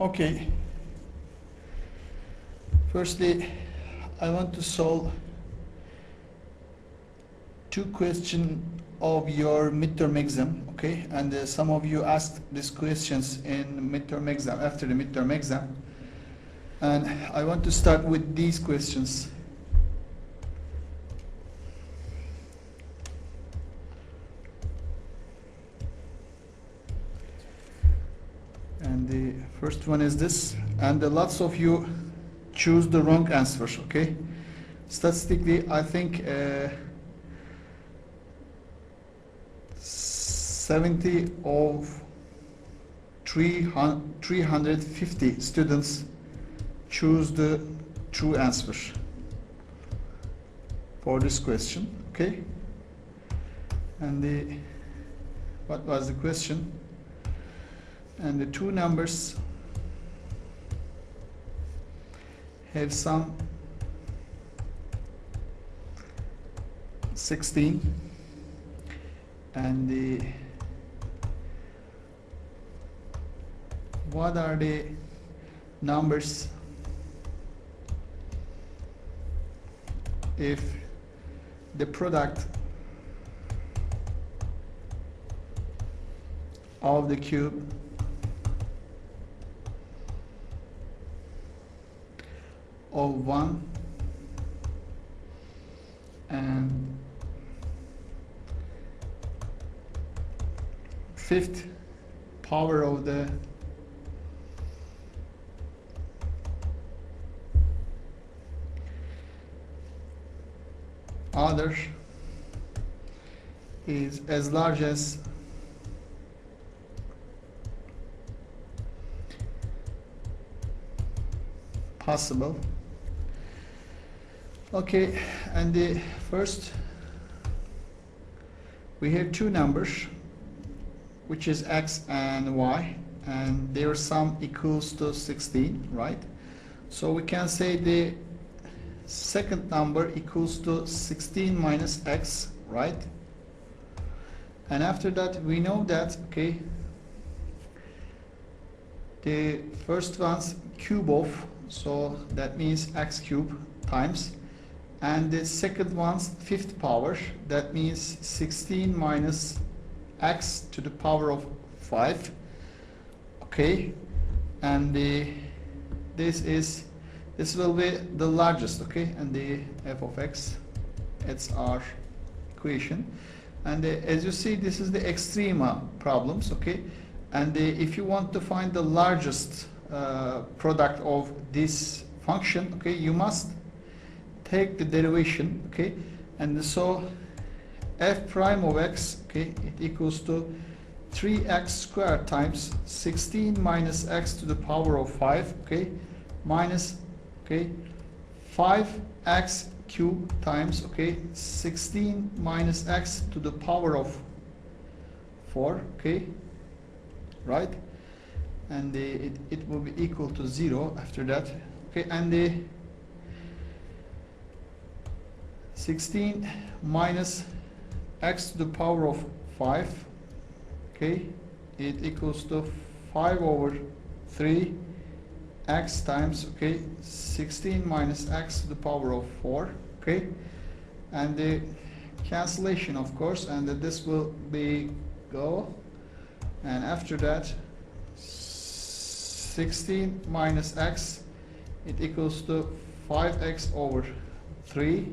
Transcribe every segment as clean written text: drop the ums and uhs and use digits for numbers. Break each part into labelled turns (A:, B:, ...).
A: Okay. Firstly, I want to solve two questions of your midterm exam, okay? And some of you asked these questions in midterm exam, after the midterm exam. And I want to start with these questions. And the first one is this, and lots of you choose the wrong answer, okay? Statistically, I think 70 of 350 students choose the true answer for this question, okay? And what was the question? And the two numbers have sum 16, and what are the numbers if the product of the cube of 1 and 5th power of the other is as large as possible. Okay, and the first we have two numbers, which is x and y, and their sum equals to 16, right? So we can say the second number equals to 16 minus x, right? And after that we know that, okay, the first one's cube of, so that means x cube times, and the second one's 5th power, that means 16 minus x to the power of 5, okay? And this will be the largest, okay? And the f of x, it's our equation. And as you see, this is the extrema problems, okay? And if you want to find the largest product of this function, okay, you must take the derivation, okay? And so f prime of x, okay, it equals to 3x squared times 16 minus x to the power of 5, okay, minus, okay, 5x cubed times, okay, 16 minus x to the power of 4, okay, right? And it will be equal to 0 after that, okay? And the 16 minus x to the power of 5, okay, it equals to 5 over 3 x times, okay, 16 minus x to the power of 4, okay, and the cancellation, of course, and this will be go, and after that 16 minus x, it equals to 5x over 3,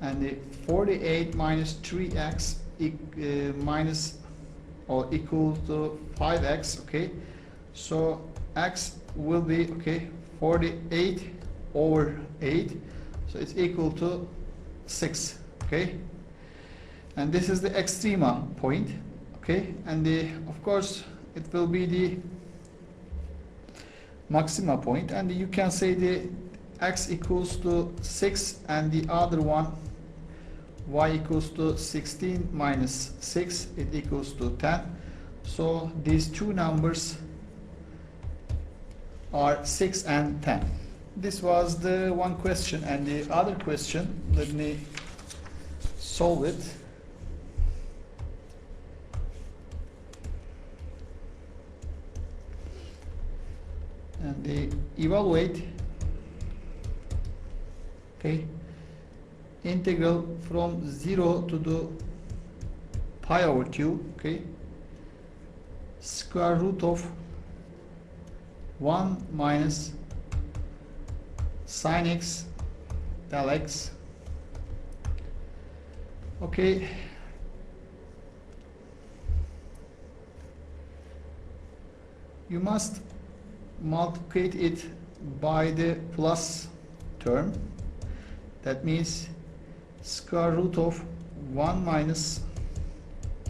A: and the 48 minus 3x minus or equal to 5x, okay, so x will be, okay, 48 over 8, so it's equal to 6, okay, and this is the extrema point, okay, and of course it will be the maxima point, and you can say the x equals to 6 and the other one y equals to 16 minus 6, it equals to 10. So these two numbers are 6 and 10. This was the one question, and the other question, let me solve it. and the evaluate, okay, integral from 0 to the pi over 2, okay, square root of 1 minus sin x del x, okay. You must multiply it by the plus term. That means square root of 1 minus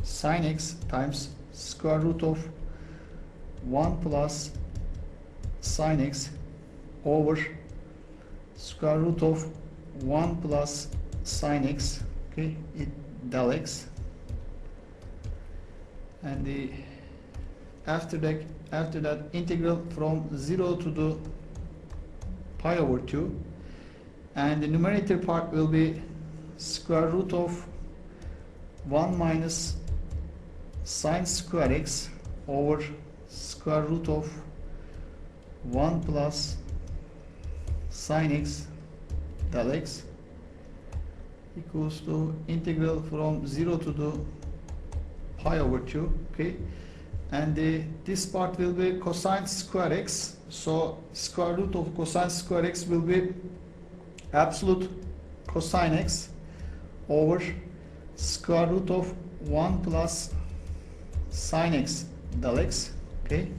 A: sin x times square root of 1 plus sin x over square root of 1 plus sin x, okay, del x, and the after that integral from 0 to the pi over 2, and the numerator part will be square root of 1 minus sin square x over square root of 1 plus sin x del x equals to integral from 0 to the pi over 2, okay, and this part will be cosine square x, so square root of cosine square x will be absolute cosine x over square root of 1 plus sin x del x, okay,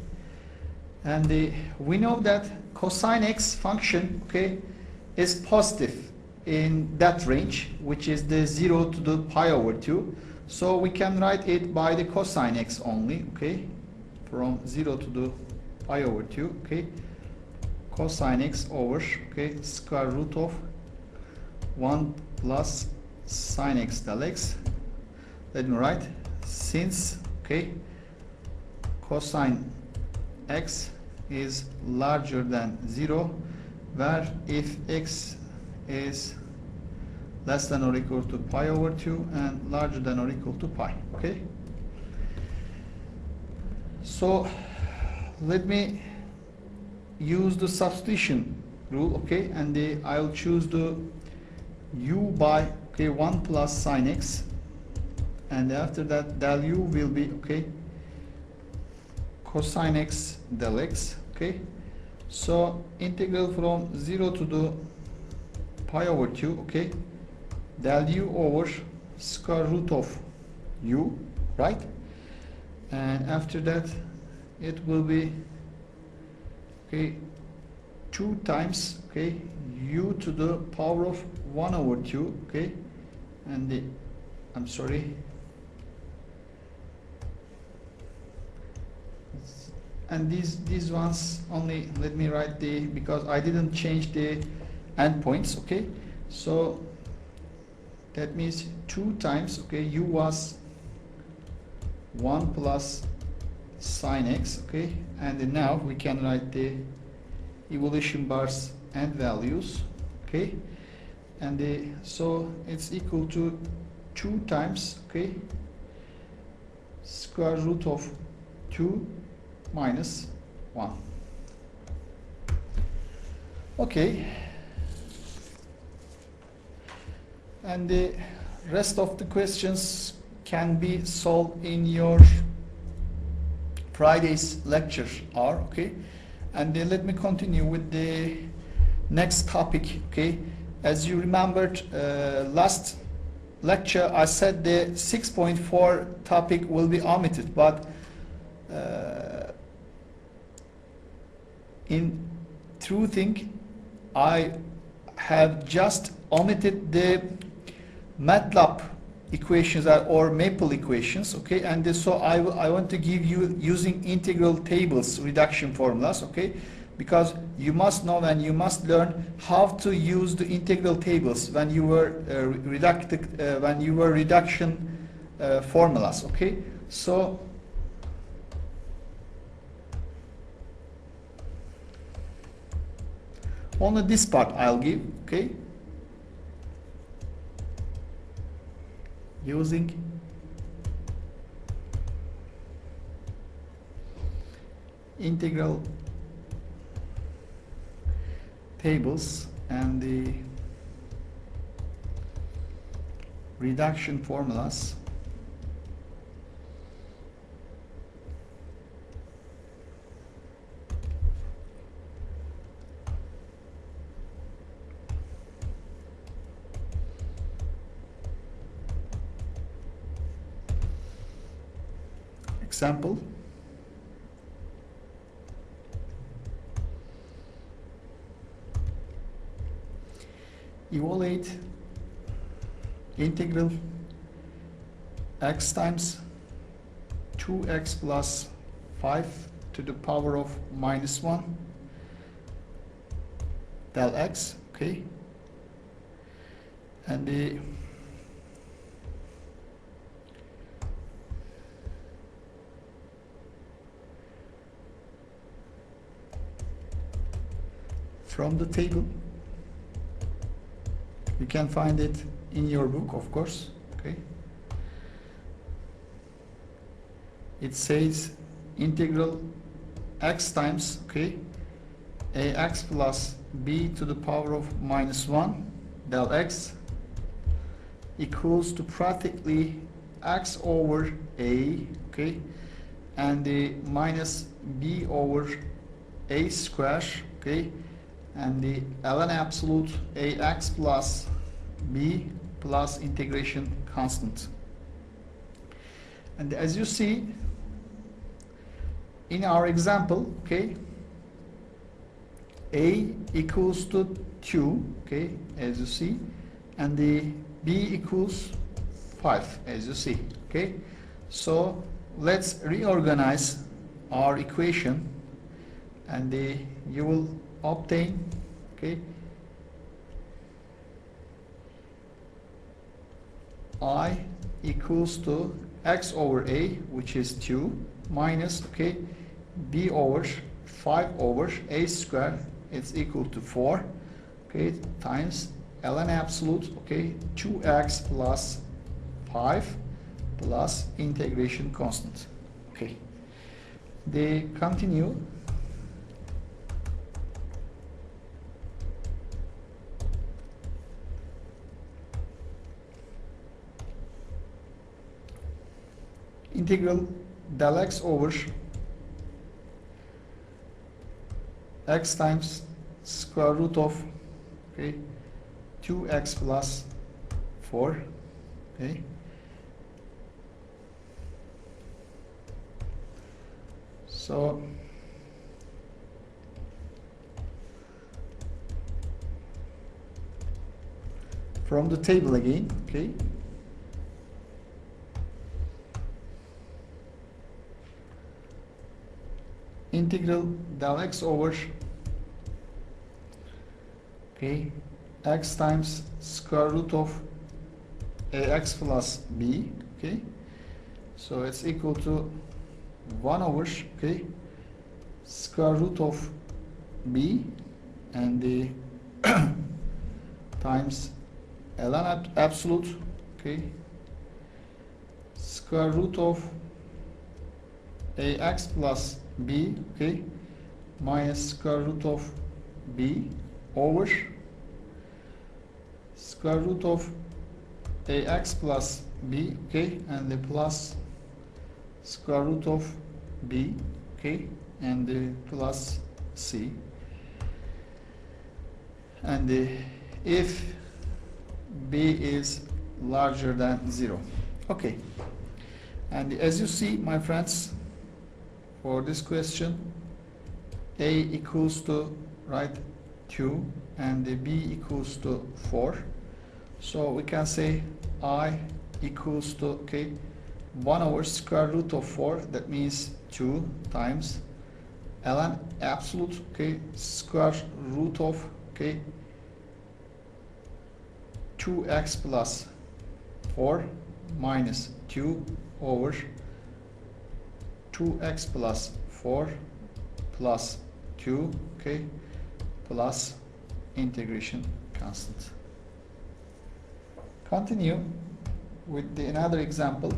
A: and we know that cosine x function, okay, is positive in that range, which is the 0 to the pi over 2, so we can write it by the cosine x only, okay, from 0 to the pi over 2, okay, cosine x over, okay, square root of 1 plus sin x del x. Let me write, since, okay, cosine x is larger than 0, where if x is less than or equal to pi over 2 and larger than or equal to pi, okay. So let me use the substitution rule, okay, and I will choose the u by, okay, 1 plus sin x, and after that del u will be, okay, cosine x del x, okay. So integral from 0 to the pi over 2, okay, del u over square root of u, right, and after that it will be, okay, 2 times, okay, u to the power of 1 over 2, okay, and I'm sorry, and these ones only, let me write because I didn't change the endpoints, okay, so that means 2 times, okay, u was 1 plus sin x, okay, and now we can write the evolution bars and values, okay, and so it's equal to 2 times, okay, square root of 2 minus 1, okay, and the rest of the questions can be solved in your Friday's lecture hour, okay, and let me continue with the next topic, okay. As you remembered, last lecture I said the 6.4 topic will be omitted, but in true thing I have just omitted the MATLAB equations or maple equations, okay, and so I want to give you using integral tables reduction formulas, okay, because you must know and you must learn how to use the integral tables when you were reduction formulas, okay. So only this part I'll give, okay, using integral tables and the reduction formulas. Example. Evaluate integral x times 2x plus 5 to the power of minus 1 del x, okay, and the from the table. You can find it in your book, of course. Okay. It says integral x times, okay, ax plus b to the power of minus 1 del x equals to practically x over a, okay, and the minus b over a square, okay, and the ln absolute ax plus b plus integration constant. And as you see in our example, okay, a equals to 2, okay, as you see, and the b equals 5, as you see, okay. So let's reorganize our equation, and you will obtain, okay, I equals to x over a, which is 2, minus, okay, b over 5 over a square, it's equal to 4, okay, times ln absolute, okay, 2x plus 5 plus integration constant. Okay, they continue. Integral del x over x times square root of, okay, 2x plus 4, okay, so from the table again, okay, integral del x over, okay, x times square root of ax plus b, okay, so it's equal to 1 over, okay, square root of b, and the times ln absolute, okay, square root of ax plus b, okay, minus square root of b over square root of ax plus b, okay, and the plus square root of b, okay, and the plus c, and if b is larger than 0, okay. And as you see, my friends, for this question, a equals to, right, 2 and the b equals to 4, so we can say I equals to, okay, 1 over square root of 4, that means 2 times ln absolute, okay, square root of, okay, 2x plus 4 minus 2 over 2x plus 4 plus 2, okay, plus integration constant. Continue with another example.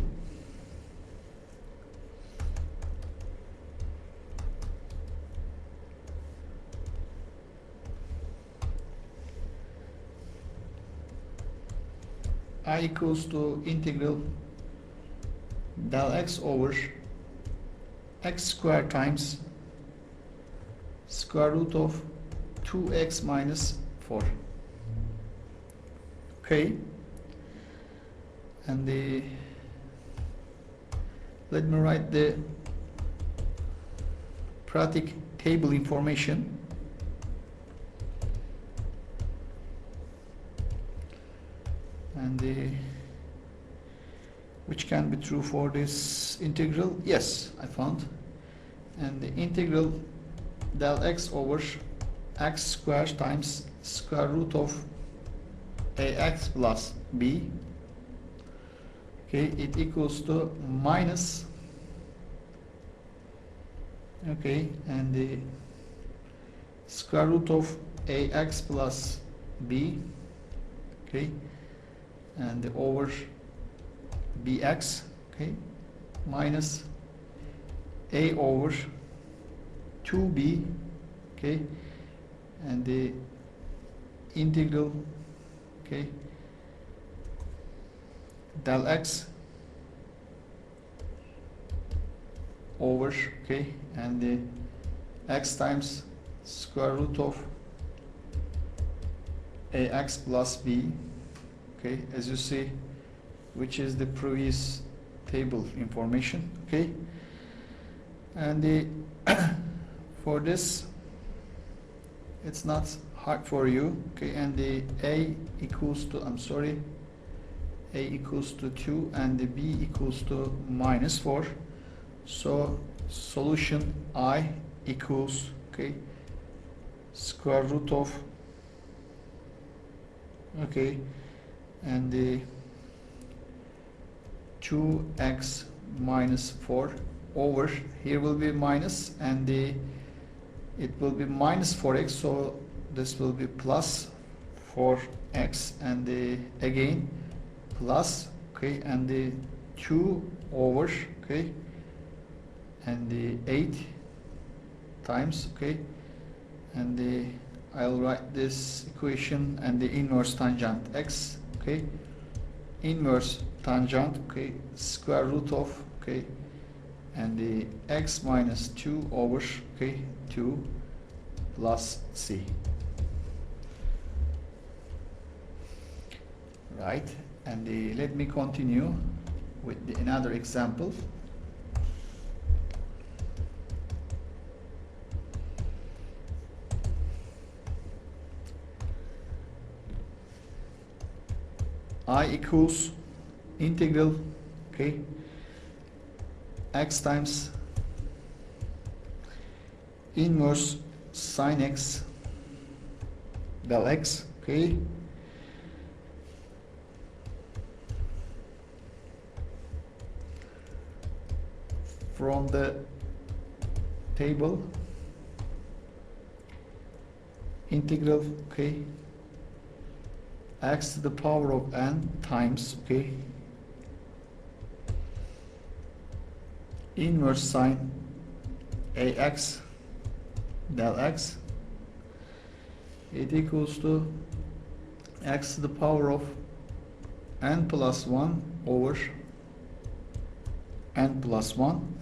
A: I equals to integral del x over x square times square root of 2x minus 4. Okay, and let me write the practice table information. And which can be true for this integral. Yes, I found. And the integral del x over x squared times square root of ax plus b, okay, it equals to minus, okay, and the square root of ax plus b, okay, and the over bx, okay, minus a over 2b, okay, and the integral, okay, del x over, okay, and the x times square root of ax plus b, okay, as you see, which is the previous table information, okay, and the for this it's not hard for you, okay, and the a equals to, I'm sorry, a equals to 2 and the b equals to minus 4, so solution I equals, okay, square root of, okay, and the 2x minus 4 over, here will be minus, and the it will be minus 4x, so this will be plus 4x, and the again plus, okay, and the 2 over, okay, and the 8 times, okay, and the I'll write this equation and the inverse tangent x, okay, inverse tangent, okay, square root of, okay, and the x minus 2 over, okay, 2 plus c, right, and let me continue with another example. I equals integral, okay, x times inverse sine x del x, okay, from the table integral, okay, x to the power of n times, okay, inverse sine ax del x, it equals to x to the power of n plus 1 over n plus 1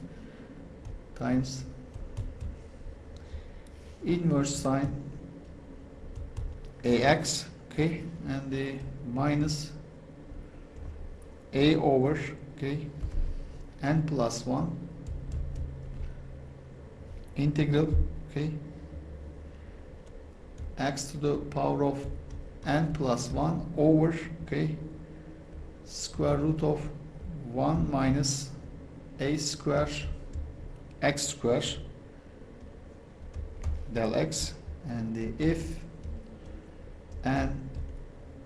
A: times inverse sine ax, okay, and the minus a over, okay, n plus 1 integral, okay, x to the power of n plus 1 over, okay, square root of 1 minus a square x square del x, and if n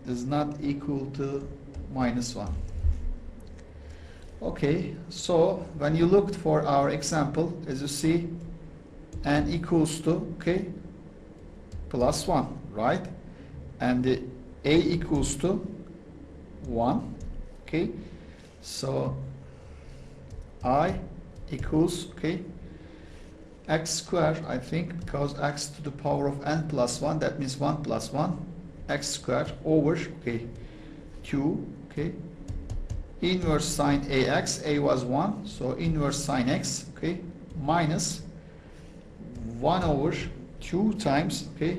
A: is not equal to minus 1. Okay, so when you looked for our example, as you see, n equals to, okay, plus 1, right, and the a equals to 1, okay, so I equals, okay, x square, I think, because x to the power of n plus 1, that means 1 plus 1, x square over, okay, 2, okay, inverse sine ax, a was 1, so inverse sine x, okay, minus 1 over 2 times, okay,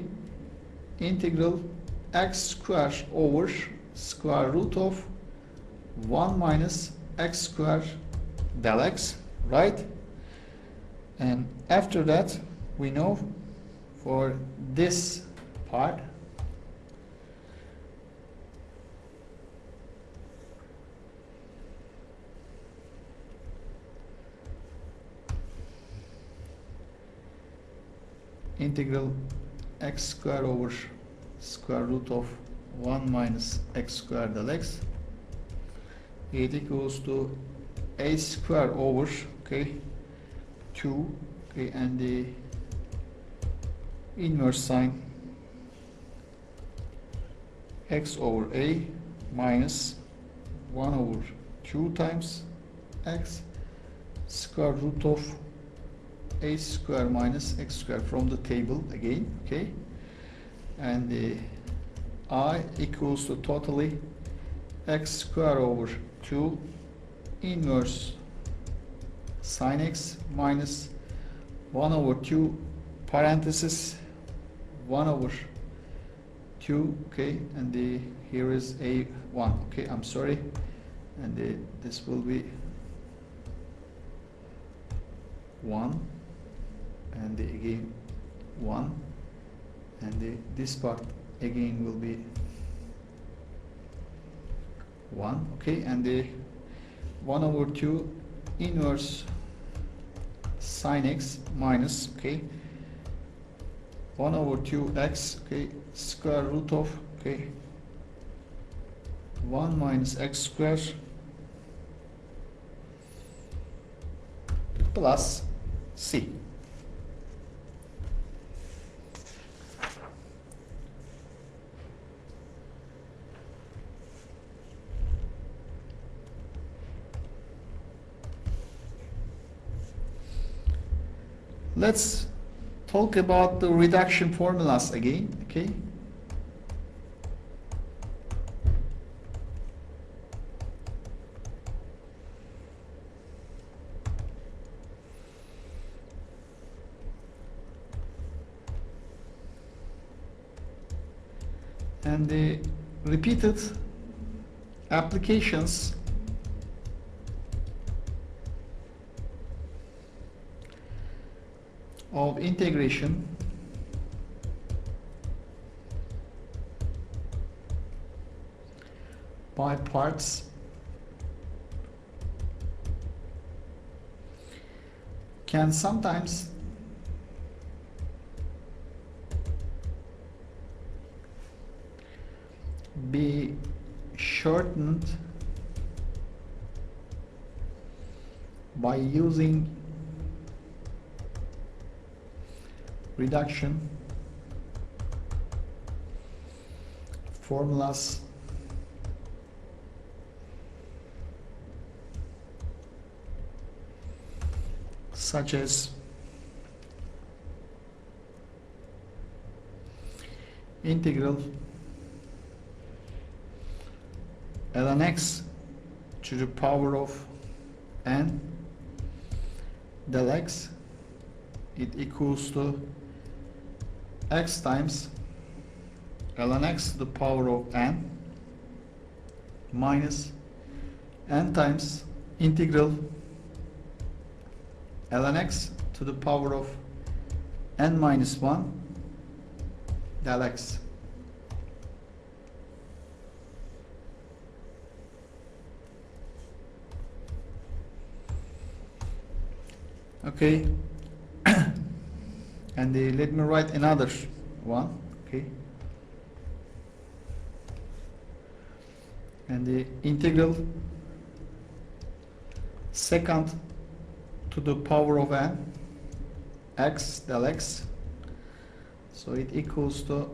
A: integral x square over square root of 1 minus x square del x, right? And after that, we know for this part, integral x square over square root of 1 minus x square del x, it equals to a square over, okay, 2, okay, and the inverse sine x over a minus 1 over 2 times x square root of a square minus x square from the table again, okay, and the I equals to totally x square over 2 inverse sine x minus 1 over 2 parenthesis 1 over 2, okay, and the here is a 1, okay, I'm sorry, and this will be 1, and again 1, and this part again will be 1, okay, and the 1 over 2 inverse sine x minus, okay, 1 over 2x, okay, square root of, okay, 1 minus x square plus c. Let's talk about the reduction formulas again, okay? And the repeated applications of integration by parts can sometimes be shortened by using reduction formulas such as integral ln x to the power of n del x, it equals to x times ln x to the power of n minus n times integral ln x to the power of n minus 1 del x. Okay, and let me write another one, okay, and the integral second to the power of n x del x, so it equals to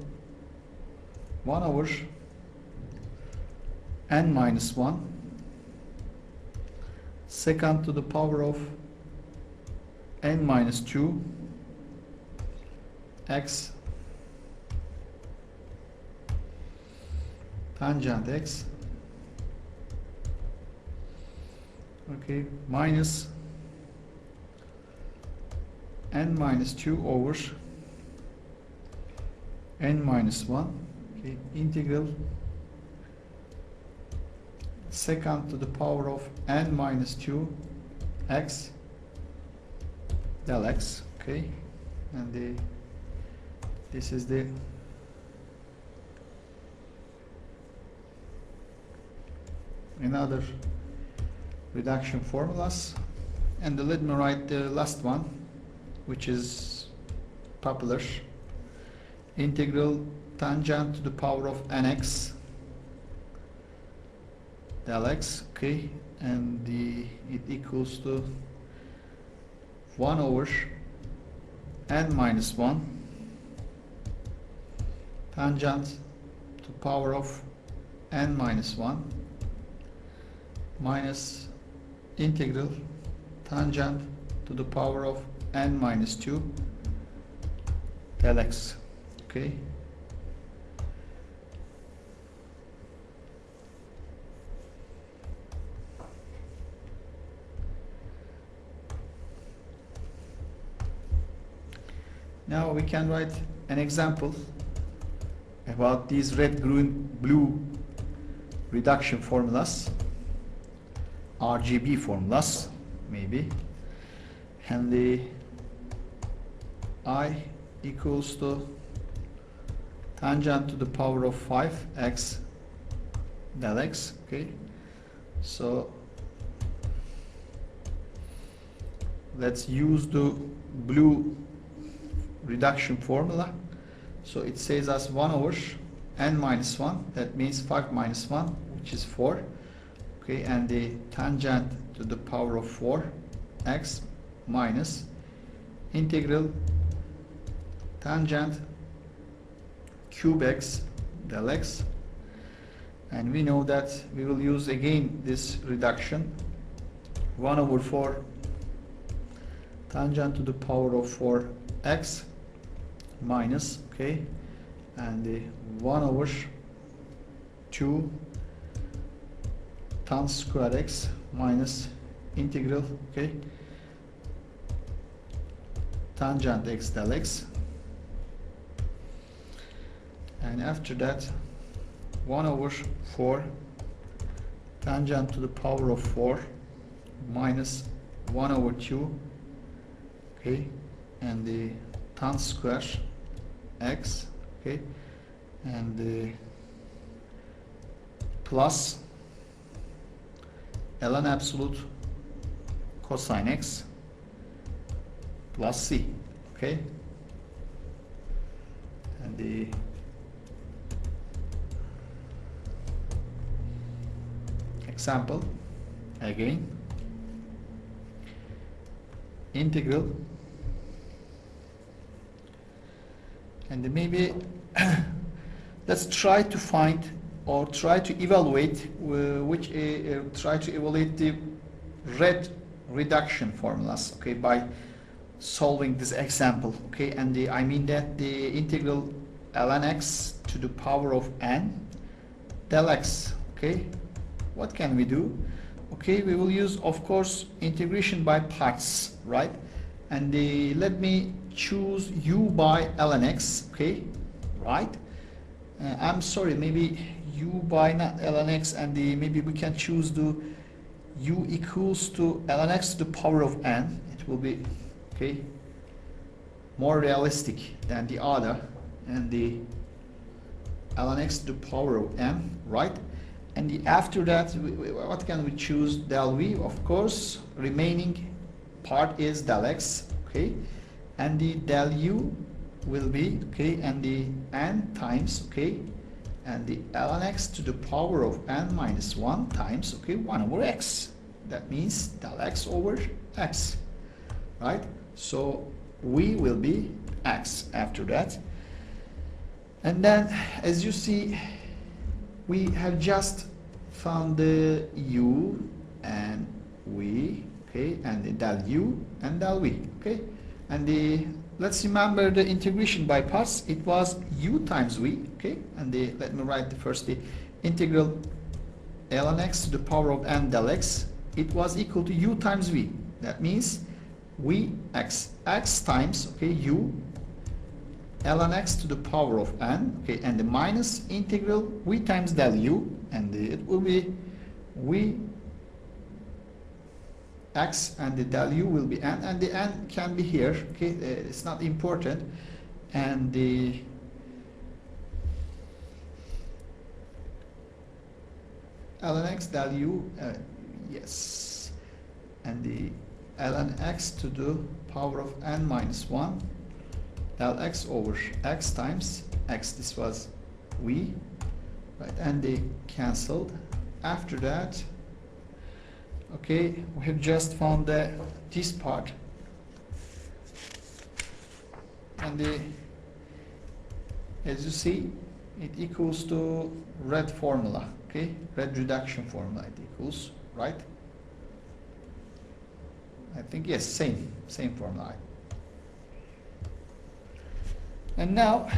A: 1 over n minus 1 second to the power of n minus 2 x tangent x okay, minus n minus 2 over n minus 1, okay, integral secant to the power of n minus 2 x del x, okay, and this is the another reduction formulas. And let me write the last one, which is popular. Integral tangent to the power of nx del x, okay, and it equals to 1 over n minus 1 tangent to power of n minus 1 minus integral tangent to the power of n minus 2 del x, okay. Now we can write an example about these red, green, blue reduction formulas, RGB formulas maybe, and the I equals to tangent to the power of 5x del x, okay. So let's use the blue reduction formula. So it says us 1 over n minus 1, that means 5 minus 1, which is 4, okay, and the tangent to the power of 4x minus integral tangent cube x del x, and we know that we will use again this reduction, 1 over 4 tangent to the power of 4x minus, okay, and the 1 over 2 tan square x minus integral, okay, tangent x del x, and after that 1 over 4 tangent to the power of 4 minus 1 over 2, okay, and the tan square x, okay, and the plus ln absolute cosine x plus c, okay, and the example again, integral, and maybe let's try to find or try to evaluate try to evaluate the red reduction formulas, okay, by solving this example, okay, and I mean that the integral ln x to the power of n del x, okay. What can we do? Okay, we will use, of course, integration by parts, right? And let me choose u by ln x, okay, right? I'm sorry, maybe u by not ln x, and maybe we can choose the u equals to ln x to the power of n. It will be, okay, more realistic than the other, and the ln x to the power of n, right? And after that, what can we choose? Del v, of course, remaining part is del x, okay, and the del u will be, okay, and the n times, okay, and the ln x to the power of n minus 1 times, okay, 1 over x. That means del x over x, right? So v will be x after that. And then, as you see, we have just found the u and v, okay, and the del u and del v, okay, and let's remember the integration by parts. It was u times v, okay, and let me write the first, the integral ln x to the power of n del x it was equal to u times v. That means v x times, okay, u ln x to the power of n, okay, and the minus integral v times del u, and it will be v x, and the del u will be n, and the n can be here, okay, it's not important, and the ln x del u, yes, and the ln x to the power of n minus 1 del x over x times x, this was v, right, and they cancelled. After that, okay, we have just found this part, and as you see, it equals to red formula, okay, red reduction formula, it equals, right? I think yes, same formula. And now